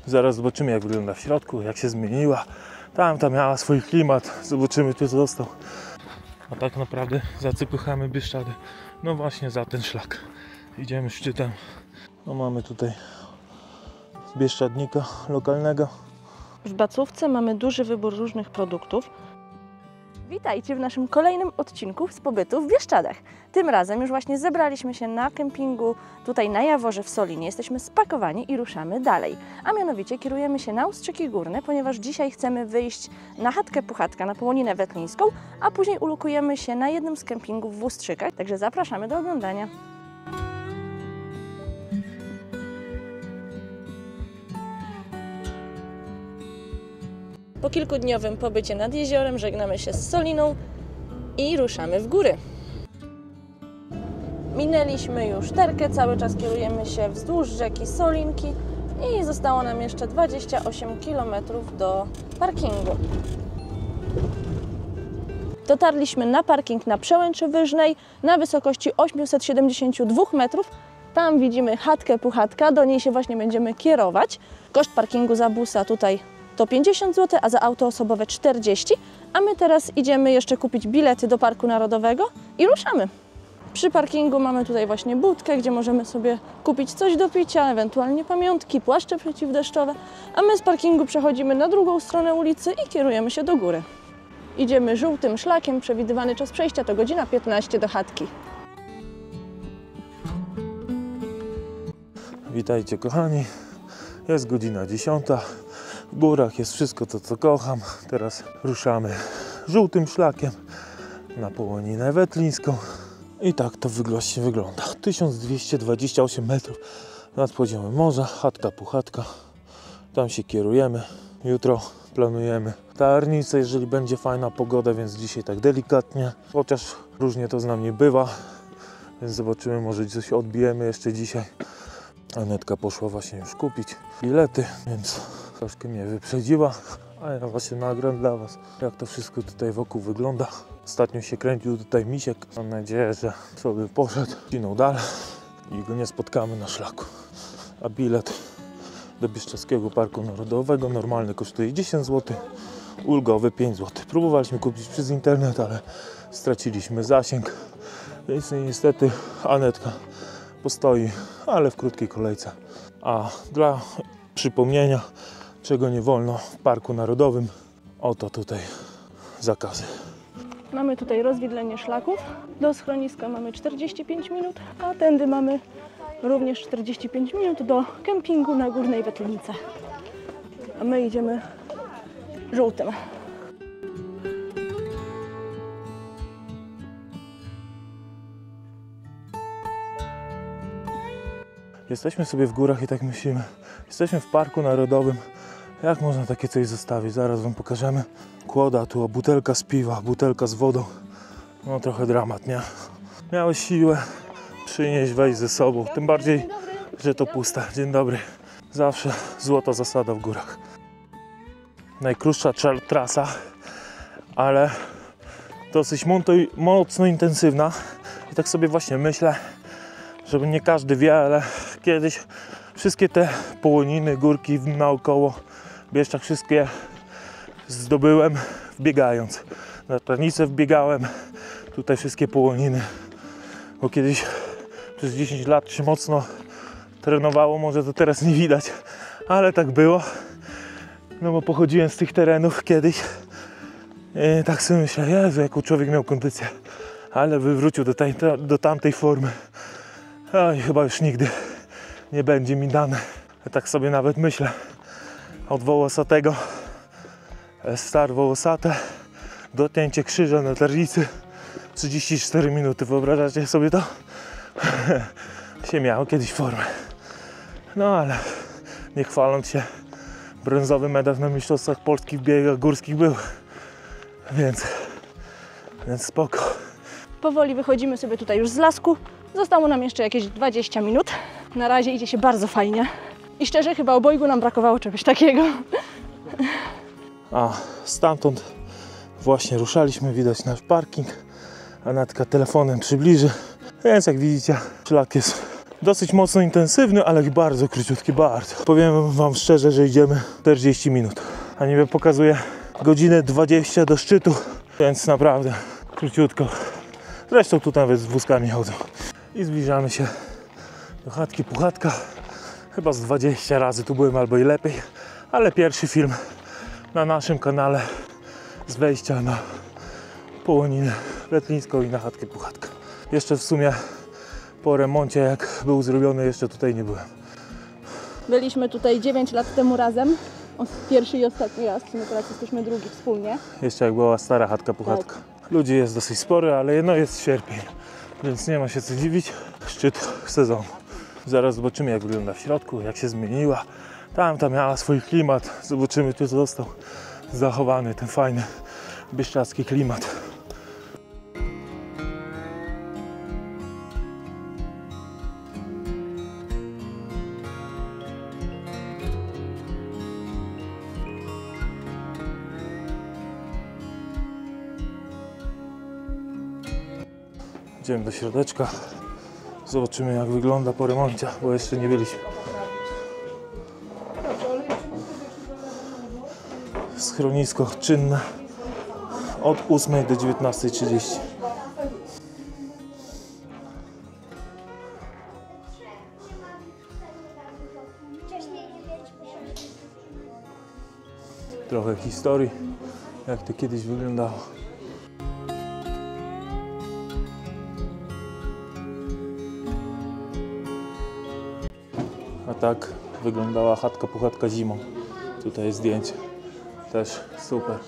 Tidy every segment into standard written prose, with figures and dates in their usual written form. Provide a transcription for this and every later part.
Zaraz zobaczymy, jak wygląda w środku, jak się zmieniła. Tamta miała swój klimat, zobaczymy, czy został. A tak naprawdę zacypychamy Bieszczady. No właśnie za ten szlak. Idziemy szczytem. No mamy tutaj bieszczadnika lokalnego. W Bacówce mamy duży wybór różnych produktów. Witajcie w naszym kolejnym odcinku z pobytu w Bieszczadach. Tym razem już właśnie zebraliśmy się na kempingu tutaj na Jaworze w Solinie. Jesteśmy spakowani i ruszamy dalej. A mianowicie kierujemy się na Ustrzyki Górne, ponieważ dzisiaj chcemy wyjść na chatkę Puchatka, na Połoninę Wetlińską, a później ulokujemy się na jednym z kempingów w Ustrzykach. Także zapraszamy do oglądania. Po kilkudniowym pobycie nad jeziorem żegnamy się z Soliną i ruszamy w góry. Minęliśmy już Terkę, cały czas kierujemy się wzdłuż rzeki Solinki i zostało nam jeszcze 28 km do parkingu. Dotarliśmy na parking na Przełęczy Wyżnej na wysokości 872 metrów. Tam widzimy chatkę Puchatka, do niej się właśnie będziemy kierować. Koszt parkingu za busa tutaj to 50 zł, a za auto osobowe 40, a my teraz idziemy jeszcze kupić bilety do Parku Narodowego i ruszamy. Przy parkingu mamy tutaj właśnie budkę, gdzie możemy sobie kupić coś do picia, ewentualnie pamiątki, płaszcze przeciwdeszczowe, a my z parkingu przechodzimy na drugą stronę ulicy i kierujemy się do góry. Idziemy żółtym szlakiem, przewidywany czas przejścia to godzina 15 do chatki. Witajcie kochani, jest godzina 10. W górach jest wszystko to, co kocham. Teraz ruszamy żółtym szlakiem na Połoninę Wetlińską. I tak to właśnie wygląda. 1228 metrów nad poziomem morza. Chatka Puchatka. Tam się kierujemy. Jutro planujemy Tarnicę, jeżeli będzie fajna pogoda, więc dzisiaj tak delikatnie. Chociaż różnie to z nami bywa. Więc zobaczymy, może coś odbijemy jeszcze dzisiaj. Anetka poszła właśnie już kupić bilety, więc troszkę mnie wyprzedziła, a ja właśnie nagram dla Was, jak to wszystko tutaj wokół wygląda. Ostatnio się kręcił tutaj misiek, mam nadzieję, że sobie poszedł, ginął dalej i go nie spotkamy na szlaku. A bilet do Bieszczadzkiego Parku Narodowego normalny kosztuje 10 zł, ulgowy 5 zł. Próbowaliśmy kupić przez internet, ale straciliśmy zasięg, więc niestety Anetka postoi, ale w krótkiej kolejce. A dla przypomnienia, czego nie wolno w Parku Narodowym, oto tutaj zakazy. Mamy tutaj rozwidlenie szlaków. Do schroniska mamy 45 minut, a tędy mamy również 45 minut do kempingu na Górnej Wetlince. A my idziemy żółtym. Jesteśmy sobie w górach i tak myślimy, jesteśmy w Parku Narodowym, jak można takie coś zostawić? Zaraz Wam pokażemy. Kłoda, tu butelka z piwa, butelka z wodą. No trochę dramat, nie? Miałeś siłę przynieść, wejść ze sobą, tym bardziej, że to puste. Dzień dobry. Zawsze złota zasada w górach. Najkrótsza trasa, ale dosyć mocno intensywna. I tak sobie właśnie myślę, żeby nie każdy wie, ale kiedyś wszystkie te połoniny, górki naokoło Bieszczad, wszystkie zdobyłem wbiegając. Na Tarnicę wbiegałem, tutaj wszystkie połoniny, bo kiedyś przez 10 lat się mocno trenowało, może to teraz nie widać, ale tak było, no bo pochodziłem z tych terenów kiedyś i tak sobie myślę, Jezu, jaką człowiek miał kondycję, ale wywrócił do tamtej formy. Oj, chyba już nigdy nie będzie mi dane. Ja tak sobie nawet myślę. Od Wołosatego, Star Wołosate, dopięcie krzyża na Tarnicy, 34 minuty. Wyobrażacie sobie to? się miało kiedyś formę. No ale nie chwaląc się, brązowy medal na mistrzostwach polskich w biegach górskich był. Więc spoko. Powoli wychodzimy sobie tutaj już z lasku. Zostało nam jeszcze jakieś 20 minut. Na razie idzie się bardzo fajnie. I szczerze, chyba obojgu nam brakowało czegoś takiego. A stamtąd właśnie ruszaliśmy, widać nasz parking. Anetka telefonem przybliży. Więc jak widzicie, szlak jest Dosyć mocno intensywny, ale bardzo króciutki, bardzo. Powiem wam szczerze, że idziemy 40 minut. A niby pokazuje godzinę 20 do szczytu, więc naprawdę króciutko. Zresztą tu nawet z wózkami chodzą. I zbliżamy się do chatki Puchatka. Chyba z 20 razy tu byłem albo i lepiej. Ale pierwszy film na naszym kanale z wejścia na Połoninę Wetlińską i na chatkę Puchatka. Jeszcze w sumie po remoncie, jak był zrobiony, jeszcze tutaj nie byłem. Byliśmy tutaj 9 lat temu razem. Pierwszy i ostatni raz, w sumie teraz jesteśmy drugi wspólnie. Jeszcze jak była stara chatka Puchatka. Ludzi jest dosyć spory, ale jedno jest sierpień, więc nie ma się co dziwić. Szczyt sezonu. Zaraz zobaczymy, jak wygląda w środku, jak się zmieniła. Tam miała swój klimat. Zobaczymy, czy został zachowany ten fajny bieszczadzki klimat. Idziemy do środeczka. Zobaczymy, jak wygląda po remoncie, bo jeszcze nie byliśmy. Schronisko czynne od 8 do 19:30. Trochę historii, jak to kiedyś wyglądało. A tak wyglądała chatka Puchatka zimą. Tutaj jest zdjęcie. Też super.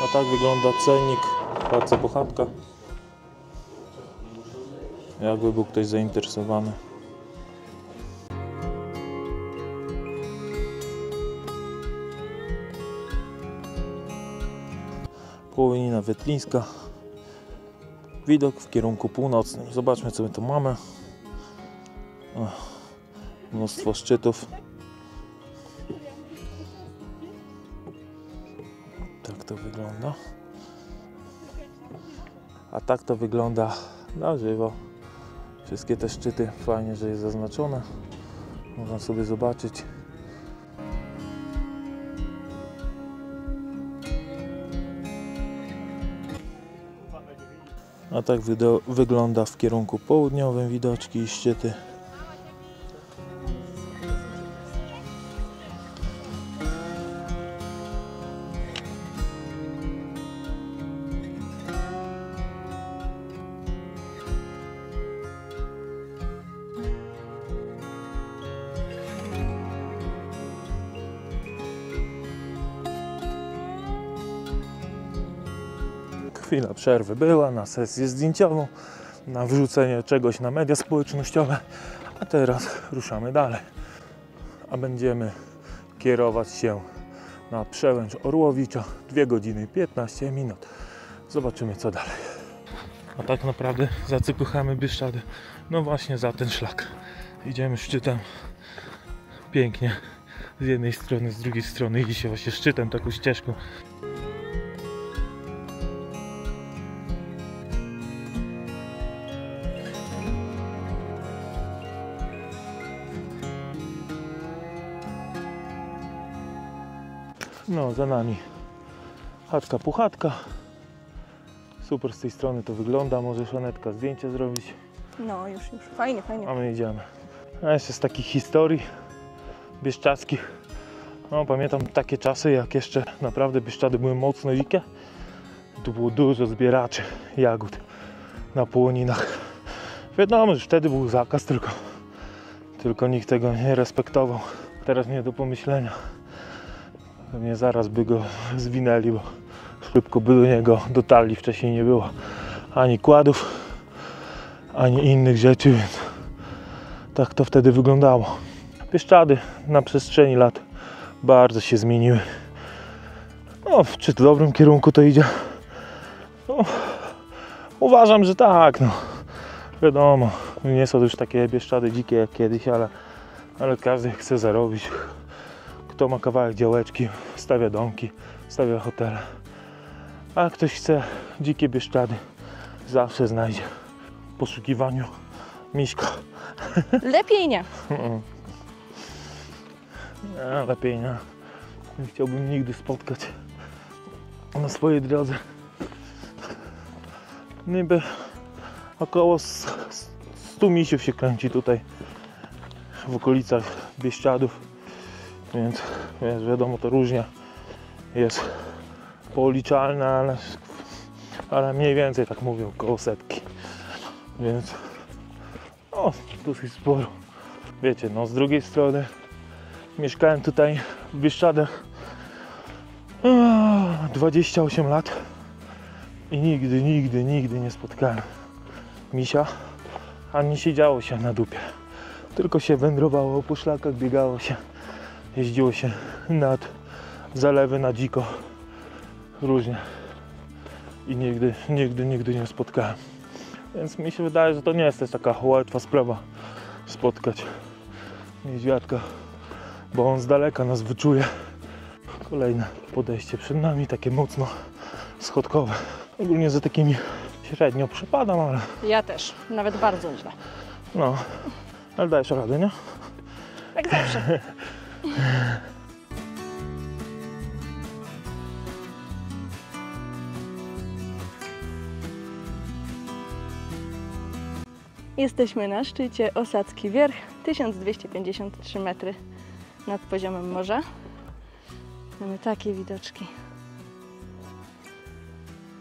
A tak wygląda cennik w chatce Puchatka. Jakby był ktoś zainteresowany. Połonina Wetlińska. Widok w kierunku północnym. Zobaczmy, co my tu mamy. O, mnóstwo szczytów. Tak to wygląda. A tak to wygląda na żywo. Wszystkie te szczyty, fajnie, że jest zaznaczone. Można sobie zobaczyć. A tak wygląda w kierunku południowym widoczki i szczyty. Chwila przerwy była na sesję zdjęciową, na wrzucenie czegoś na media społecznościowe, a teraz ruszamy dalej. A będziemy kierować się na Przełęcz Orłowicza, 2 godziny 15 minut. Zobaczymy, co dalej. A tak naprawdę zacypychamy Bieszczady, no właśnie za ten szlak. Idziemy szczytem, pięknie, z jednej strony, z drugiej strony idzie się właśnie szczytem, taką ścieżką. No, za nami chatka Puchatka. Super z tej strony to wygląda. Możesz, Anetka, zdjęcie zrobić. No, już. Fajnie. A my idziemy. A jeszcze z takich historii bieszczadzkich. No, pamiętam takie czasy, jak jeszcze naprawdę Bieszczady były mocno dzikie. Tu było dużo zbieraczy jagód na połoninach. Wiadomo, że wtedy był zakaz, tylko nikt tego nie respektował. Teraz nie do pomyślenia. Pewnie zaraz by go zwinęli, bo szybko by do niego dotarli. Wcześniej nie było ani kładów, ani innych rzeczy, więc tak to wtedy wyglądało. Bieszczady na przestrzeni lat bardzo się zmieniły. No, czy w dobrym kierunku to idzie? No, uważam, że tak. No. Wiadomo, Nie są już takie Bieszczady dzikie jak kiedyś, ale każdy chce zarobić. Kto ma kawałek działeczki, stawia domki, stawia hotele. A ktoś chce dzikie Bieszczady, zawsze znajdzie w poszukiwaniu miśka. Lepiej nie. Lepiej nie. Nie chciałbym nigdy spotkać na swojej drodze. Niby około 100 misiów się kręci tutaj w okolicach Bieszczadów, więc wiadomo, to różnie jest policzalne, ale mniej więcej tak mówią, około 100, więc dosyć sporo. Wiecie, no z drugiej strony mieszkałem tutaj w Bieszczadach 28 lat i nigdy nie spotkałem misia, ani siedziało się na dupie, tylko się wędrowało po szlakach, biegało się, jeździło się nad zalewy na dziko, różnie i nigdy nie spotkałem, więc mi się wydaje, że to nie jest też taka łatwa sprawa spotkać niedźwiadka, bo on z daleka nas wyczuje. Kolejne podejście przed nami, takie mocno schodkowe. Ogólnie za takimi średnio przepadam, ale Ja też, nawet bardzo źle. no, ale dajesz radę, nie? Jak zawsze. Jesteśmy na szczycie Osadzki Wierch, 1253 metry nad poziomem morza. Mamy takie widoczki.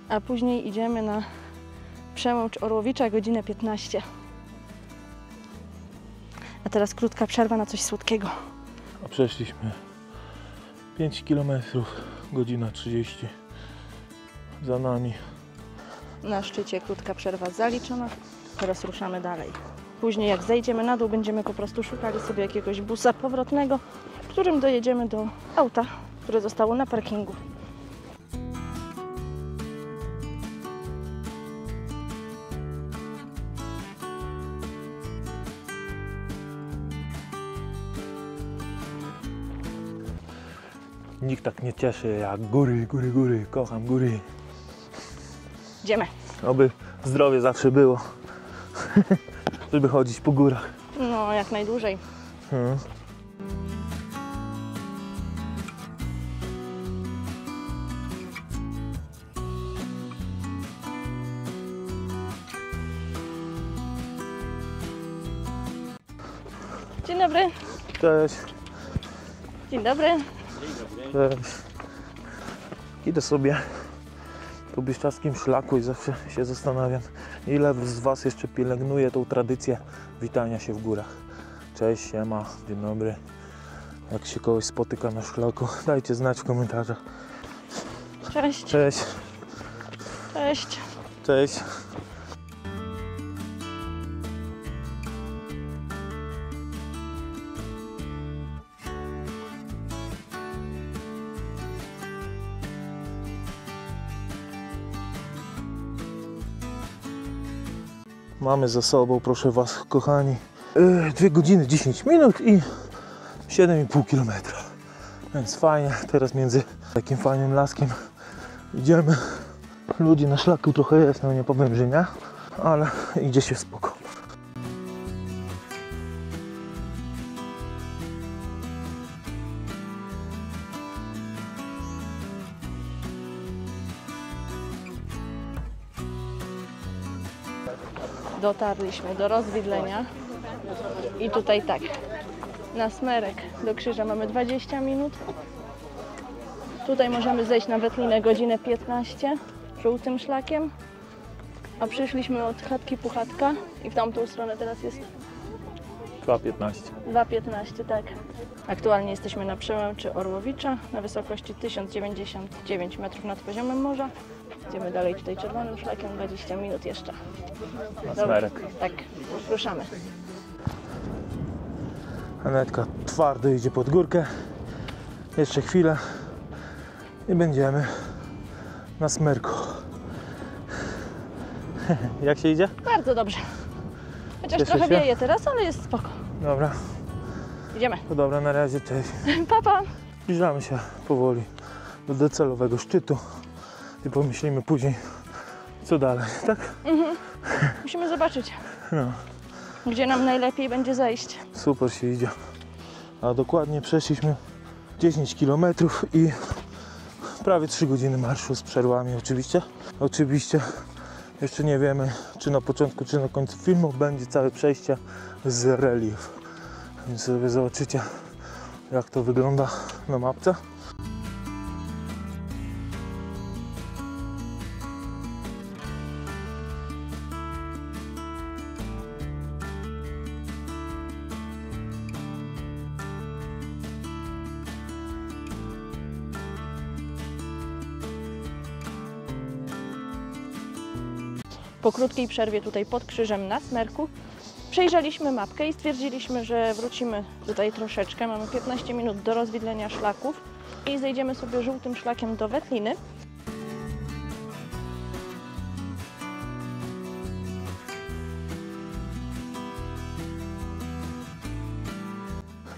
A później idziemy na Przełęcz Orłowicza, godzinę 15. A teraz krótka przerwa na coś słodkiego. A przeszliśmy 5 km, godzina 30 za nami. Na szczycie krótka przerwa zaliczona. Teraz ruszamy dalej. Później jak zejdziemy na dół, będziemy po prostu szukali sobie jakiegoś busa powrotnego, którym dojedziemy do auta, które zostało na parkingu. Nikt tak nie cieszy jak góry, kocham góry. Idziemy. Oby zdrowie zawsze było, żeby chodzić po górach. No, jak najdłużej. Dzień dobry. Cześć. Dzień dobry. Cześć. Idę sobie po bieszczadzkim szlaku i zawsze się zastanawiam, ile z Was jeszcze pielęgnuje tą tradycję witania się w górach. Cześć, siema, dzień dobry. Jak się kogoś spotyka na szlaku, dajcie znać w komentarzach. Cześć. Cześć. Cześć. Cześć. Mamy za sobą, proszę Was, kochani, 2 godziny 10 minut i 7,5 km. Więc fajnie, teraz między takim fajnym laskiem idziemy. Ludzi na szlaku trochę jest, no nie powiem, że nie, ale idzie się spoko. Dotarliśmy do rozwidlenia i tutaj tak, na Smerek do krzyża mamy 20 minut. Tutaj możemy zejść na Wetlinę godzinę 15 żółtym szlakiem, a przyszliśmy od chatki Puchatka i w tamtą stronę teraz jest 2,15. 2,15, tak. Aktualnie jesteśmy na Przełęczy Orłowicza na wysokości 1099 metrów nad poziomem morza. Idziemy dalej tutaj czerwonym szlakiem, 20 minut jeszcze. Na Smerek. Tak, ruszamy. Anetka twardo idzie pod górkę. Jeszcze chwilę i będziemy na Smerku. Jak się idzie? Bardzo dobrze. Chociaż Cieszę trochę się. wieje teraz, ale jest spoko. Dobra, Idziemy. to dobra, na razie, cześć. Pa, pa. Zbliżamy się powoli do docelowego szczytu i pomyślimy później, co dalej, tak? Musimy zobaczyć, No, gdzie nam najlepiej będzie zejść. super się idzie. A dokładnie przeszliśmy 10 km i prawie 3 godziny marszu z przerwami oczywiście. Oczywiście jeszcze nie wiemy, czy na początku, czy na końcu filmu będzie całe przejście z relief. Więc sobie zobaczycie, jak to wygląda na mapce. Po krótkiej przerwie tutaj pod krzyżem na Smerku przejrzeliśmy mapkę i stwierdziliśmy, że wrócimy tutaj troszeczkę. Mamy 15 minut do rozwidlenia szlaków i zejdziemy sobie żółtym szlakiem do Wetliny.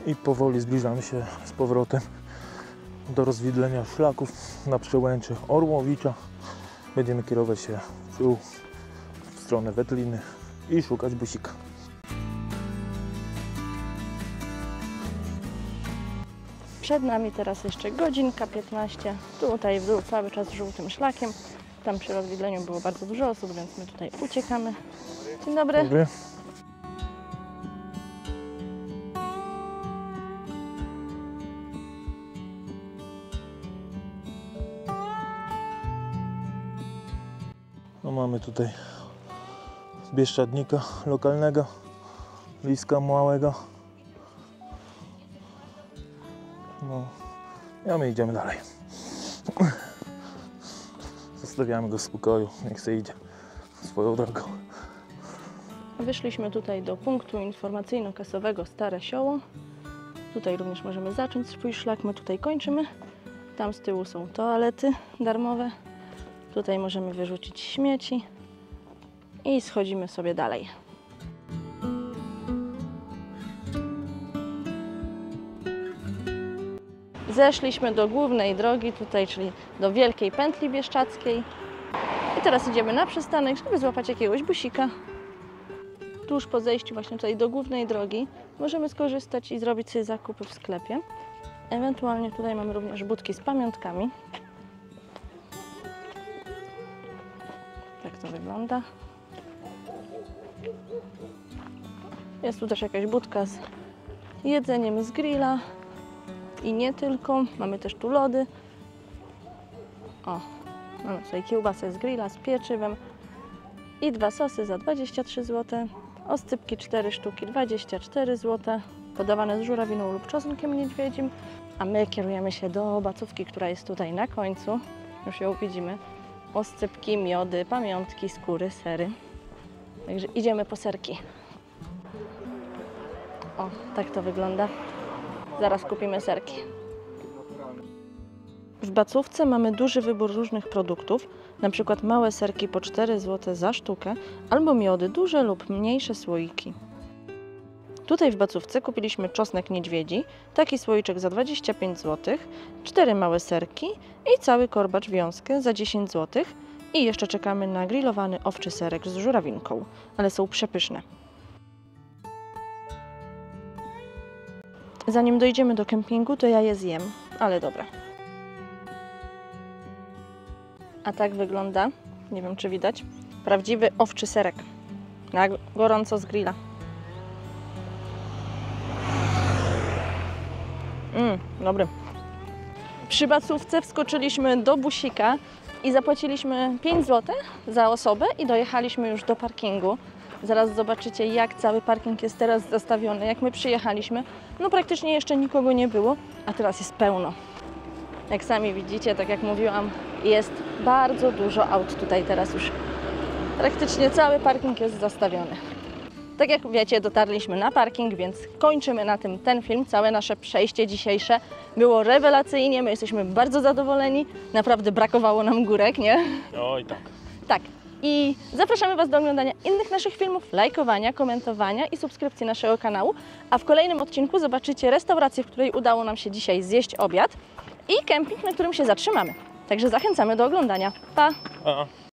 I powoli zbliżamy się z powrotem do rozwidlenia szlaków na przełęczy Orłowicza. Będziemy kierować się w dół w stronę Wetliny i szukać busika. Przed nami teraz jeszcze godzinka 15. Tutaj w dół cały czas żółtym szlakiem. Tam przy rozwidleniu było bardzo dużo osób, więc my tutaj uciekamy. Dzień dobry. Dobry. No mamy tutaj bieszczadnika lokalnego, liska małego. No, a my idziemy dalej. Zostawiamy go w spokoju, niech sobie idzie swoją drogą. Wyszliśmy tutaj do punktu informacyjno-kasowego Stare Sioło. Tutaj również możemy zacząć swój szlak. My tutaj kończymy. Tam z tyłu są toalety darmowe. Tutaj możemy wyrzucić śmieci i schodzimy sobie dalej. Zeszliśmy do głównej drogi tutaj, czyli do Wielkiej Pętli Bieszczadzkiej. I teraz idziemy na przystanek, żeby złapać jakiegoś busika. Tuż po zejściu właśnie tutaj do głównej drogi możemy skorzystać i zrobić sobie zakupy w sklepie. Ewentualnie tutaj mamy również budki z pamiątkami. Tak to wygląda. Jest tu też jakaś budka z jedzeniem z grilla i nie tylko. Mamy też tu lody. O, mamy tutaj kiełbasę z grilla z pieczywem i 2 sosy za 23 zł. Oscypki 4 sztuki 24 zł. Podawane z żurawiną lub czosnkiem niedźwiedzim. A my kierujemy się do bacówki, która jest tutaj na końcu. Już ją widzimy. Oscypki, miody, pamiątki, skóry, sery. Także idziemy po serki. O, tak to wygląda. Zaraz kupimy serki. W bacówce mamy duży wybór różnych produktów, na przykład małe serki po 4 zł za sztukę, albo miody duże lub mniejsze słoiki. Tutaj w bacówce kupiliśmy czosnek niedźwiedzi, taki słoiczek za 25 zł, 4 małe serki i cały korbacz wiązkę za 10 zł. I jeszcze czekamy na grillowany owczy serek z żurawinką, ale są przepyszne. Zanim dojdziemy do kempingu, to ja je zjem, ale dobra. A tak wygląda, nie wiem czy widać, prawdziwy owczy serek na gorąco z grilla. Dobry. Przy bacówce wskoczyliśmy do busika i zapłaciliśmy 5 zł za osobę i dojechaliśmy już do parkingu. Zaraz zobaczycie, jak cały parking jest teraz zastawiony. Jak my przyjechaliśmy, no praktycznie jeszcze nikogo nie było, a teraz jest pełno. Jak sami widzicie, tak jak mówiłam, jest bardzo dużo aut tutaj teraz już. Praktycznie cały parking jest zastawiony. Tak jak wiecie, dotarliśmy na parking, więc kończymy na tym ten film. Całe nasze przejście dzisiejsze było rewelacyjnie, my jesteśmy bardzo zadowoleni. Naprawdę brakowało nam górek, nie? Oj tak. Tak. I zapraszamy Was do oglądania innych naszych filmów, lajkowania, komentowania i subskrypcji naszego kanału. A w kolejnym odcinku zobaczycie restaurację, w której udało nam się dzisiaj zjeść obiad i kemping, na którym się zatrzymamy. Także zachęcamy do oglądania. Pa! A.